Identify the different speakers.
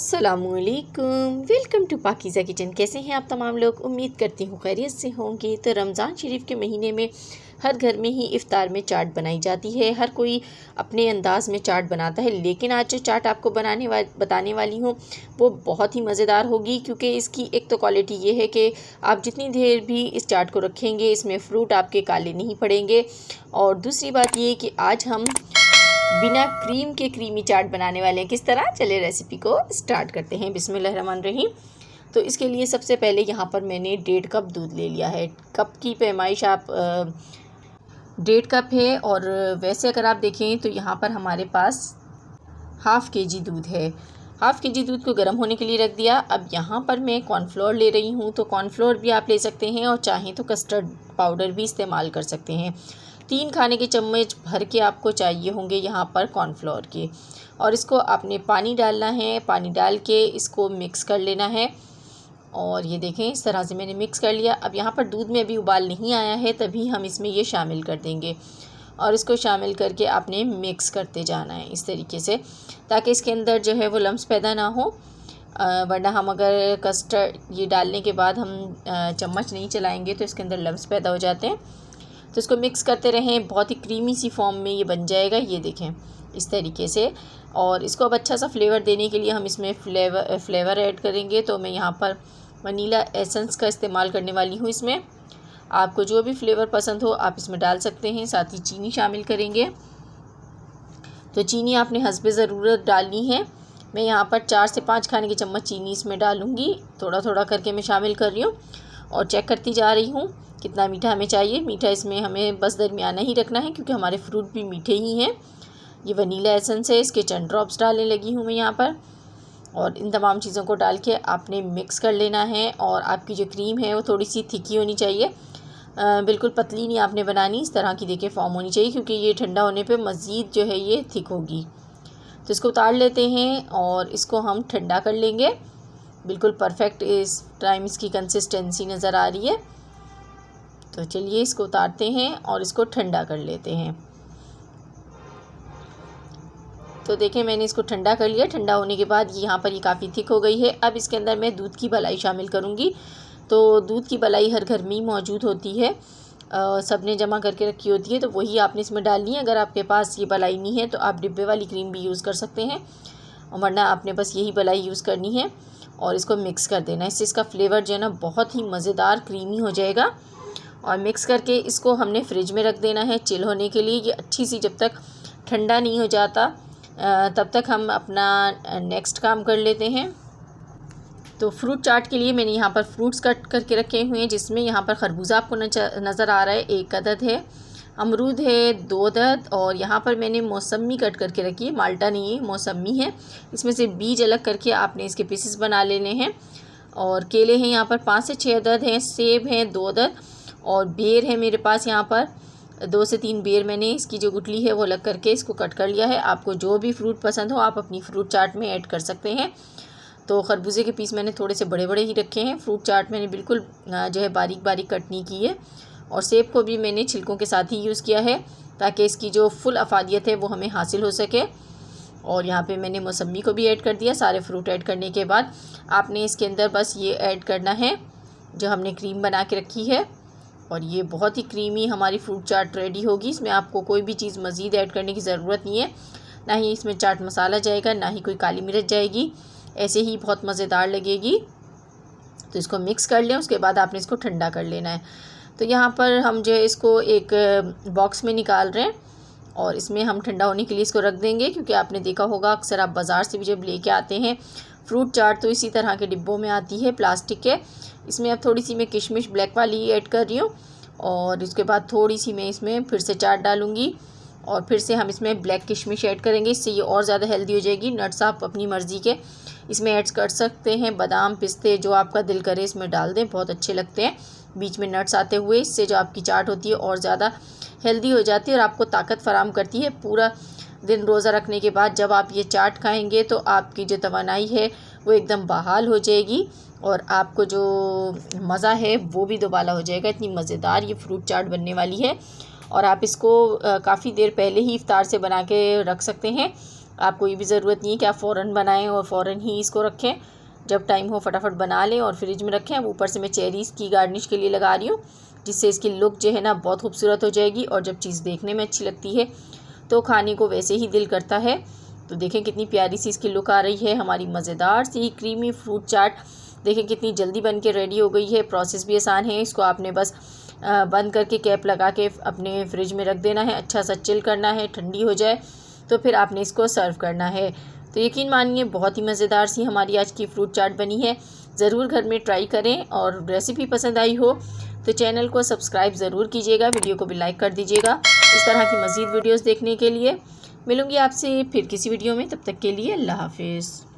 Speaker 1: अस्सलामुअलैकुम, welcome to Pakeezah kitchen. कैसे हैं आप तमाम लोग? उम्मीद करती हूँ खैरियत से होंगे। तो रमज़ान शरीफ के महीने में हर घर में ही इफ़्तार में चाट बनाई जाती है। हर कोई अपने अंदाज़ में चाट बनाता है, लेकिन आज जो चाट आपको बताने वाली हूँ वो बहुत ही मज़ेदार होगी, क्योंकि इसकी एक तो क्वालिटी ये है कि आप जितनी देर भी इस चाट को रखेंगे इसमें फ़्रूट आपके काले नहीं पड़ेंगे। और दूसरी बात ये कि आज हम बिना क्रीम के क्रीमी चाट बनाने वाले हैं। किस तरह, चले रेसिपी को स्टार्ट करते हैं। बिस्मिल्लाहिर्रहमानिर्रहीम। तो इसके लिए सबसे पहले यहाँ पर मैंने 1.5 कप दूध ले लिया है। कप की पैमाइश आप 1.5 कप है, और वैसे अगर आप देखें तो यहाँ पर हमारे पास हाफ़ kg दूध है। हाफ़ kg दूध को गर्म होने के लिए रख दिया। अब यहाँ पर मैं कॉर्नफ्लोर ले रही हूँ, तो कॉर्नफ्लोर भी आप ले सकते हैं और चाहें तो कस्टर्ड पाउडर भी इस्तेमाल कर सकते हैं। 3 खाने के चम्मच भर के आपको चाहिए होंगे यहाँ पर कॉर्नफ्लोर के। और इसको आपने पानी डालना है, पानी डाल के इसको मिक्स कर लेना है। और ये देखें, इस तरह से मैंने मिक्स कर लिया। अब यहाँ पर दूध में अभी उबाल नहीं आया है, तभी हम इसमें ये शामिल कर देंगे। और इसको शामिल करके आपने मिक्स करते जाना है इस तरीके से, ताकि इसके अंदर जो है वो लम्स पैदा ना हो। वरना हम अगर कस्टर्ड ये डालने के बाद हम चम्मच नहीं चलाएंगे तो इसके अंदर लम्स पैदा हो जाते हैं। तो इसको मिक्स करते रहें, बहुत ही क्रीमी सी फॉर्म में ये बन जाएगा। ये देखें इस तरीके से। और इसको अब अच्छा सा फ्लेवर देने के लिए हम इसमें फ्लेवर ऐड करेंगे। तो मैं यहाँ पर वनीला एसेंस का इस्तेमाल करने वाली हूँ। इसमें आपको जो भी फ्लेवर पसंद हो आप इसमें डाल सकते हैं। साथ ही चीनी शामिल करेंगे, तो चीनी आपने हस्बे ज़रूरत डालनी है। मैं यहाँ पर 4 से 5 खाने के चम्मच चीनी इसमें डालूँगी। थोड़ा थोड़ा करके मैं शामिल कर रही हूँ और चेक करती जा रही हूँ कितना मीठा हमें चाहिए। मीठा इसमें हमें बस दरमियाना ही रखना है, क्योंकि हमारे फ्रूट भी मीठे ही हैं। ये वनीला एसेंस है, इसके चंद ड्रॉप्स डालने लगी हूँ मैं यहाँ पर। और इन तमाम चीज़ों को डाल के आपने मिक्स कर लेना है। और आपकी जो क्रीम है वो थोड़ी सी थिकी होनी चाहिए, बिल्कुल पतली नहीं आपने बनानी। इस तरह की देखिए फॉर्म होनी चाहिए, क्योंकि ये ठंडा होने पे मज़ीद जो है ये थिक होगी। तो इसको उतार लेते हैं और इसको हम ठंडा कर लेंगे। बिल्कुल परफेक्ट इस टाइम इसकी कंसिस्टेंसी नज़र आ रही है। तो चलिए इसको उतारते हैं और इसको ठंडा कर लेते हैं। तो देखें, मैंने इसको ठंडा कर लिया। ठंडा होने के बाद यहाँ पर ये काफ़ी थिक हो गई है। अब इसके अंदर मैं दूध की मलाई शामिल करूँगी। तो दूध की मलाई हर घर में ही मौजूद होती है, सब ने जमा करके रखी होती है, तो वही आपने इसमें डालनी है। अगर आपके पास ये मलाई नहीं है तो आप डिब्बे वाली क्रीम भी यूज़ कर सकते हैं, और वरना आपने बस यही मलाई यूज़ करनी है। और इसको मिक्स कर देना है। इससे इसका फ्लेवर जो है ना बहुत ही मज़ेदार क्रीमी हो जाएगा। और मिक्स करके इसको हमने फ्रिज में रख देना है चिल होने के लिए। ये अच्छी सी जब तक ठंडा नहीं हो जाता तब तक हम अपना नेक्स्ट काम कर लेते हैं। तो फ्रूट चाट के लिए मैंने यहाँ पर फ्रूट्स कट करके रखे हुए हैं, जिसमें यहाँ पर खरबूजा आपको नज़र आ रहा है, 1 अदद है। अमरूद है 2 अदद। और यहाँ पर मैंने मौसमी कट करके रखी है, माल्टा नहीं है, मौसमी है। इसमें से बीज अलग करके आपने इसके पीसेस बना लेने हैं। और केले हैं यहाँ पर 5 से 6 अदद हैं। सेब हैं 2 अदद। और बेर है मेरे पास यहाँ पर 2 से 3 बेर। मैंने इसकी जो गुठली है वो अलग करके इसको कट कर लिया है। आपको जो भी फ्रूट पसंद हो आप अपनी फ्रूट चाट में ऐड कर सकते हैं। तो खरबूजे के पीस मैंने थोड़े से बड़े बड़े ही रखे हैं। फ्रूट चाट मैंने बिल्कुल जो है बारीक बारीक कट नहीं की है। और सेब को भी मैंने छिलकों के साथ ही यूज़ किया है, ताकि इसकी जो फुल अफादियत है वो हमें हासिल हो सके। और यहाँ पे मैंने मौसमी को भी ऐड कर दिया। सारे फ्रूट ऐड करने के बाद आपने इसके अंदर बस ये ऐड करना है जो हमने क्रीम बना के रखी है। और ये बहुत ही क्रीमी हमारी फ्रूट चाट रेडी होगी। इसमें आपको कोई भी चीज़ मज़ीद ऐड करने की ज़रूरत नहीं है, ना ही इसमें चाट मसाला जाएगा, ना ही कोई काली मिर्च जाएगी। ऐसे ही बहुत मज़ेदार लगेगी। तो इसको मिक्स कर लें, उसके बाद आपने इसको ठंडा कर लेना है। तो यहाँ पर हम जो है इसको एक बॉक्स में निकाल रहे हैं और इसमें हम ठंडा होने के लिए इसको रख देंगे, क्योंकि आपने देखा होगा अक्सर आप बाज़ार से भी जब लेके आते हैं फ्रूट चाट तो इसी तरह के डिब्बों में आती है, प्लास्टिक के। इसमें अब थोड़ी सी मैं किशमिश ब्लैक वाली ऐड कर रही हूँ, और उसके बाद थोड़ी सी मैं इसमें फिर से चाट डालूँगी। और फिर से हम इसमें ब्लैक किशमिश ऐड करेंगे, इससे ये और ज़्यादा हेल्दी हो जाएगी। नट्स आप अपनी मर्ज़ी के इसमें ऐड कर सकते हैं, बादाम पिस्ते जो आपका दिल करे इसमें डाल दें, बहुत अच्छे लगते हैं बीच में नट्स आते हुए। इससे जो आपकी चाट होती है और ज़्यादा हेल्दी हो जाती है और आपको ताकत फ़राहम करती है। पूरा दिन रोज़ा रखने के बाद जब आप ये चाट खाएंगे तो आपकी जो तवानाई है वो एकदम बहाल हो जाएगी, और आपको जो मज़ा है वो भी दोबारा हो जाएगा। इतनी मज़ेदार ये फ्रूट चाट बनने वाली है। और आप इसको काफ़ी देर पहले ही इफ़्तार से बना के रख सकते हैं। आपको ये भी ज़रूरत नहीं है कि आप फ़ौरन बनाएं और फ़ौरन ही इसको रखें। जब टाइम हो फटाफट बना लें और फ्रिज में रखें। अब ऊपर से मैं चेरीज़ की गार्निश के लिए लगा रही हूँ, जिससे इसकी लुक जो है ना बहुत खूबसूरत हो जाएगी। और जब चीज़ देखने में अच्छी लगती है तो खाने को वैसे ही दिल करता है। तो देखें कितनी प्यारी सी इसकी लुक आ रही है। हमारी मज़ेदार सी क्रीमी फ्रूट चाट देखें कितनी जल्दी बन के रेडी हो गई है। प्रोसेस भी आसान है। इसको आपने बस बंद करके कैप लगा के अपने फ्रिज में रख देना है। अच्छा सा चिल करना है, ठंडी हो जाए तो फिर आपने इसको सर्व करना है। तो यकीन मानिए बहुत ही मज़ेदार सी हमारी आज की फ्रूट चाट बनी है। ज़रूर घर में ट्राई करें और रेसिपी पसंद आई हो तो चैनल को सब्सक्राइब ज़रूर कीजिएगा, वीडियो को भी लाइक कर दीजिएगा। इस तरह की मज़ीद वीडियोस देखने के लिए मिलूँगी आपसे फिर किसी वीडियो में। तब तक के लिए अल्लाह हाफिज़।